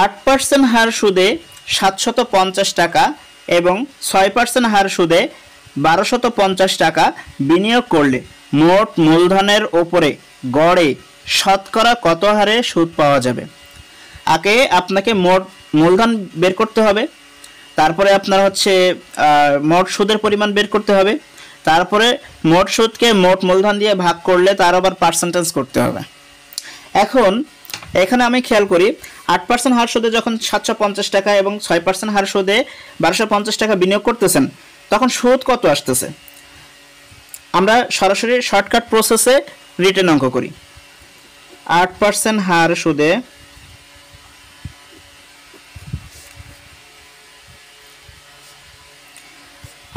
8% হার সুদে 750 টাকা এবং 6% হার সুদে 1250 টাকা বিনিয়োগ করলে মোট মূলধনের ওপরে গড়ে শতকরা কত হারে সুদ পাওয়া যাবে? আগে আপনাকে মোট মূলধন বের করতে হবে, তারপরে আপনার হচ্ছে মোট সুদের পরিমাণ বের করতে হবে, তারপরে মোট সুদকে মোট মূলধন দিয়ে ভাগ করলে তার আবার পার্সেন্টেজ করতে হবে। এখন এখানে আমি খেয়াল করি 8% হার সুদে যখন 750 টাকা এবং 6% হার সুদে 1250 টাকা বিনিয়োগ করতেছেন তখন সুদ কত আসতেছে? আমরা সরাসরি শর্টকাট প্রসেসে রিটেন অঙ্ক করি। 8% হার সুদে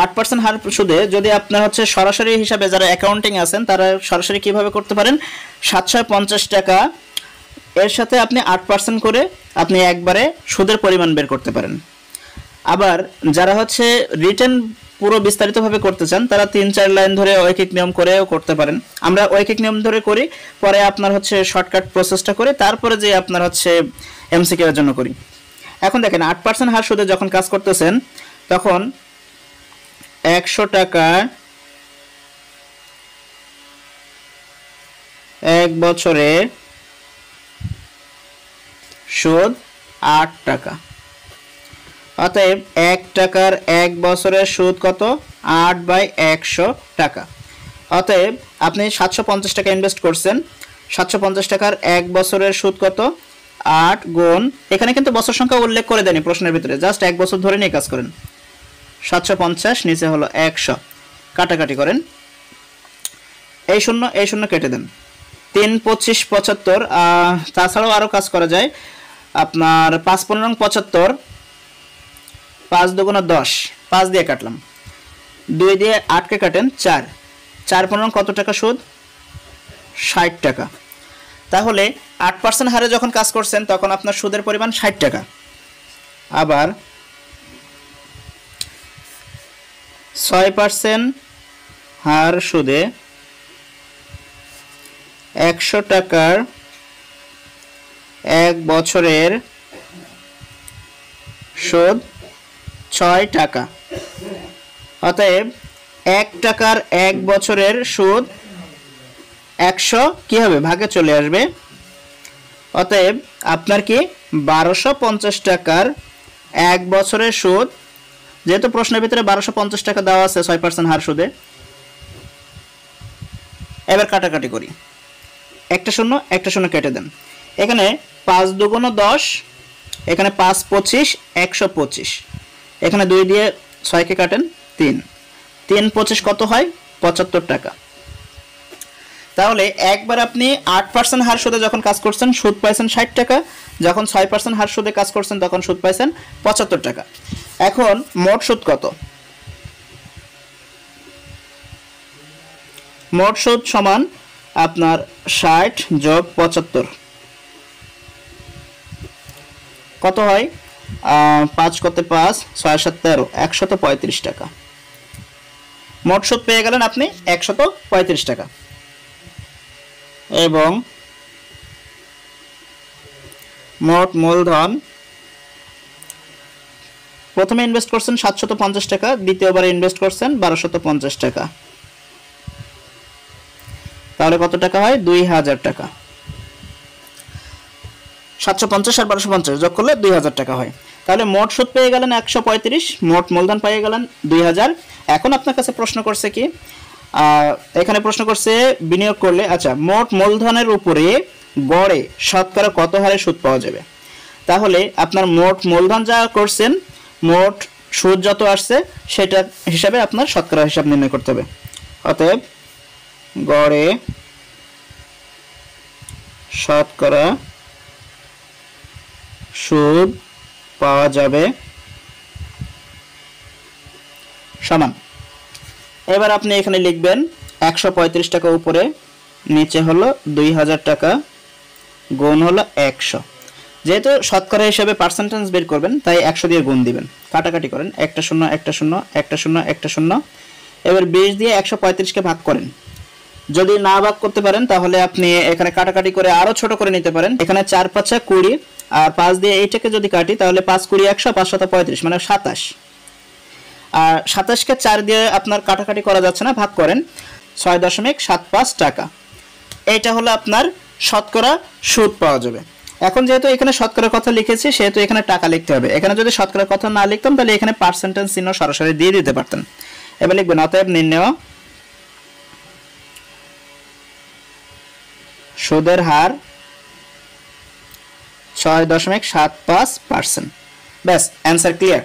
8% হার সুদে যদি আপনার হচ্ছে সরাসরি হিসাবে যারা অ্যাকাউন্টিং আছেন তারা সরাসরি কিভাবে করতে পারেন, 750 টাকা এর সাথে আপনি 8% করে আপনি একবারে সুদের পরিমাণ বের করতে পারেন। আবার যারা হচ্ছে রিটেন পুরো বিস্তারিতভাবে করতে চান তারা 3-4 লাইন ধরে ঐকিক নিয়ম করেও করতে পারেন। আমরা ঐকিক নিয়ম ধরে করি, পরে আপনার হচ্ছে শর্টকাট প্রসেসটা করে তারপরে যে আপনার হচ্ছে এমসিকিউ এর জন্য করি। এখন দেখেন 8% হার সুদে যখন কাজ করতেছেন তখন 100 টাকা 1 বছরে সুদ 8 টাকা, অতএব 1 টাকার 1 বছরের সুদ কত? 8/100 টাকা। অতএব আপনি 750 টাকা ইনভেস্ট করছেন, 750 টাকার 1 বছরের সুদ কত? 8 গুণ, এখানে কিন্তু বছর সংখ্যা উল্লেখ করে দেয়নি প্রশ্নের ভিতরে, জাস্ট 1 বছর ধরে নিয়ে কাজ করেন। 750 নিচে হলো 100, কাটাকাটি করেন, এই শূন্য কেটে দেন। 3 25 75, তাছাড়াও আরও কাজ করা যায়। আপনার 5 15 75, 5 2 10, 5 দিয়ে কাটলাম, 2 দিয়ে 8কে কাটেন 4, 4 15 কত টাকা সুদ? 60 টাকা। তাহলে 8% হারে যখন কাজ করছেন তখন আপনার সুদের পরিমাণ 60 টাকা। আবার 6% হার সুদে 100 টাকার 1 বছরের সুদ 6 টাকা। অতএব 1 টাকার 1 বছরের সুদ 100 কি হবে? ভাগে চলে আসবে। অতএব আপনার কি 1250 টাকার 1 বছরের সুদ, যেহেতু প্রশ্নের ভিতরে 1250 টাকা দেওয়া আছে 6% হার সুদে। এবার কাটাকাটি করি, একটা শূন্য কেটে দেন। এখানে 5 2 10, এখানে 5 25 125, এখানে 2 দিয়ে 6কে কাটেন 3, 3 25 কত হয়? 75 টাকা। তাহলে একবার আপনি 8% হার সুদে যখন কাজ করছেন সুদ পাইছেন 60 টাকা, যখন 6% হার সুদে কাজ করছেন তখন সুদ পাইছেন 75 টাকা। এখন মোট সুদ কত? মোট সুদ সমান আপনার 60 যোগ 75 কত হয়? 5 কত 5, 6 7 13, 135 টাকা। মোট সুদ পেয়ে গেলেন আপনি 135 টাকা। এবং মোট মূলধন প্রথমে ইনভেস্ট করছেন 750 টাকা, দ্বিতীয়বার ইনভেস্ট করছেন 1250 টাকা, তাহলে কত টাকা হয়? 2000 টাকা। 750 আর 1250 যোগ করলে 2000 টাকা হয়। তাহলে মোট সুদ পেয়ে গেলেন 135, মোট মূলধন পেয়ে গেলেন 2000। এখন আপনার কাছে প্রশ্ন করছে কি, এখানে প্রশ্ন করছে বিনিয়োগ করলে, আচ্ছা মোট মূলধনের উপরে গড়ে শতকরা কত হারে সুদ পাওয়া যাবে? তাহলে আপনার মোট মূলধন যা করছেন মোট সুদ যত আসছে সেটা হিসাবে আপনার শতকরা হিসাব নির্ণয় করতে হবে। অতএব গড়ে শতকরা সুদ পাওয়া যাবে সমান, এবার আপনি এখানে লিখবেন 135 টাকা উপরে, নিচে হলো 2000 টাকা, গুণ হলো 100। যেহেতু শতকরা হিসেবে পার্সেন্টেজ বের করবেন তাই 100 দিয়ে গুণ দিবেন। কাটাকাটি করেন, একটা শূন্য একটা শূন্য একটা শূন্য একটা শূন্য। এবার 20 দিয়ে 135কে ভাগ করেন। যদি না ভাগ করতে পারেন তাহলে আপনি এখানে কাটাকাটি করে আরো ছোট করে নিতে পারেন। এখানে 4 5 20, আর 5 দিয়ে এইটাকে যদি কাটি তাহলে 5 কুড়ি 100, 5 শত 35 মানে 27। আর 27কে 4 দিয়ে আপনার কাটাকাটি করা যাচ্ছে না, ভাগ করেন 6.75 টাকা। এইটা হলো আপনার শতকরা সুদ পাওয়া যাবে। এখন যেহেতু এখানে শতকরার কথা লিখেছি সেহেতু এখানে টাকা লিখতে হবে। এখানে যদি শতকরার কথা না লিখতাম তাহলে এখানে পার্সেন্টেজ চিহ্ন সরাসরি দিয়ে দিতে পারতেন। এবার লিখবেন অতএব নির্ণেয় সুদের হার 6.75%। ব্যাস, অ্যান্সার ক্লিয়ার।